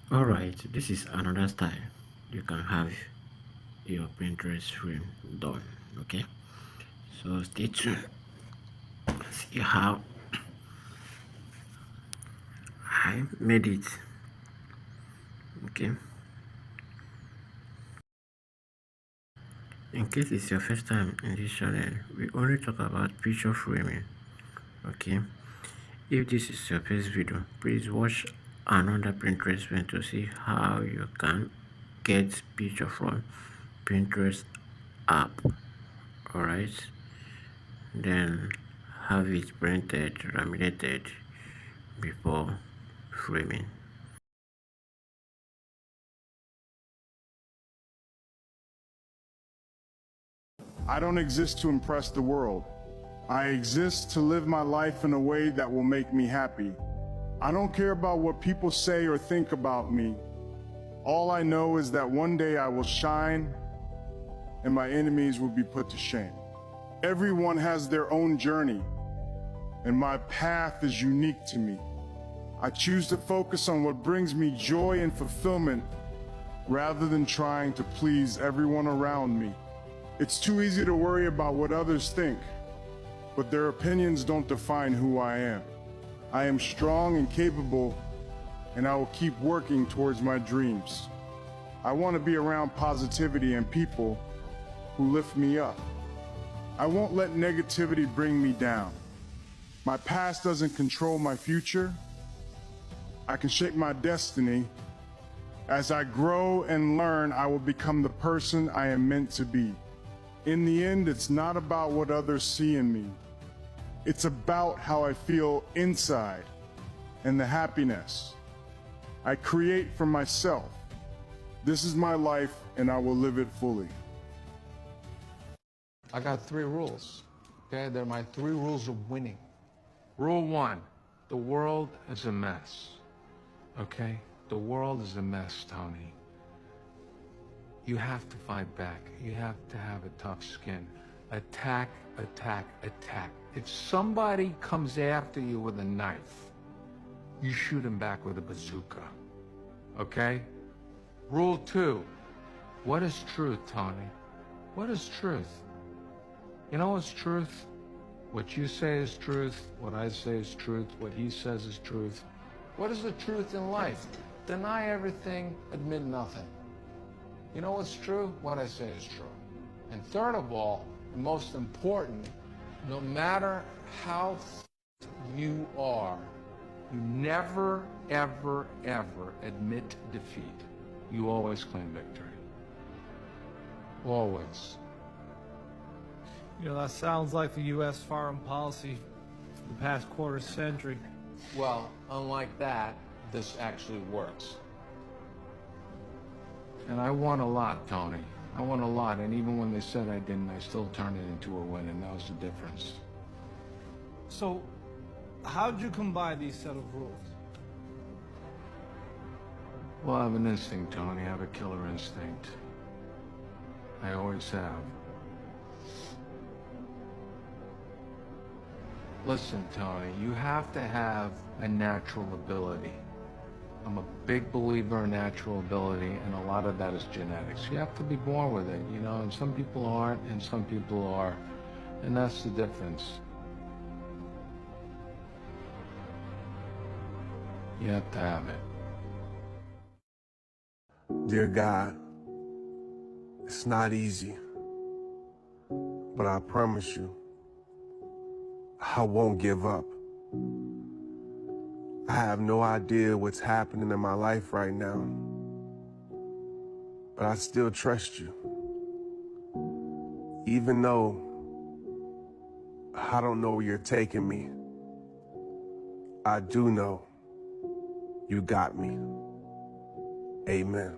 Alright, this is another style you can have your Pinterest frame done. Okay, so stay tuned. See how I made it. Okay, in case it's your first time in this channel, we only talk about picture framing. Okay, if this is your first video, please watch another Pinterest video to see how you can get picture from Pinterest app. Alright, then have it printed, laminated before framing. I don't exist to impress the world. I exist to live my life in a way that will make me happy. I don't care about what people say or think about me. All I know is that one day I will shine and my enemies will be put to shame. Everyone has their own journey, and my path is unique to me. I choose to focus on what brings me joy and fulfillment rather than trying to please everyone around me. It's too easy to worry about what others think, but their opinions don't define who I am. I am strong and capable, and I will keep working towards my dreams. I want to be around positivity and people who lift me up. I won't let negativity bring me down. My past doesn't control my future. I can shape my destiny. As I grow and learn, I will become the person I am meant to be. In the end, it's not about what others see in me. It's about how I feel inside and the happiness I create for myself. This is my life, and I will live it fully. I got 3 rules, okay? They're my 3 rules of winning. Rule 1, the world is a mess, okay? The world is a mess, Tony. You have to fight back. You have to have a tough skin. Attack, attack, attack. If somebody comes after you with a knife, you shoot him back with a bazooka, okay? Rule 2, what is truth, Tony? What is truth? You know what's truth? What you say is truth, what I say is truth, what he says is truth. What is the truth in life? Deny everything, admit nothing. You know what's true? What I say is true. And third of all, the most important, no matter how you are, you never, ever, ever admit defeat. You always claim victory. Always. You know, that sounds like the U.S. foreign policy for the past quarter century. Well, unlike that, this actually works. And I won a lot, Tony. I won a lot, and even when they said I didn't, I still turned it into a win, and that was the difference. So, how'd you combine these set of rules? Well, I have an instinct, Tony. I have a killer instinct. I always have. Listen, Tony, you have to have a natural ability. I'm a big believer in natural ability, and a lot of that is genetics. You have to be born with it, you know, and some people aren't, and some people are, and that's the difference. You have to have it. Dear God, it's not easy, but I promise you, I won't give up. I have no idea what's happening in my life right now, but I still trust you. Even though I don't know where you're taking me, I do know you got me. Amen.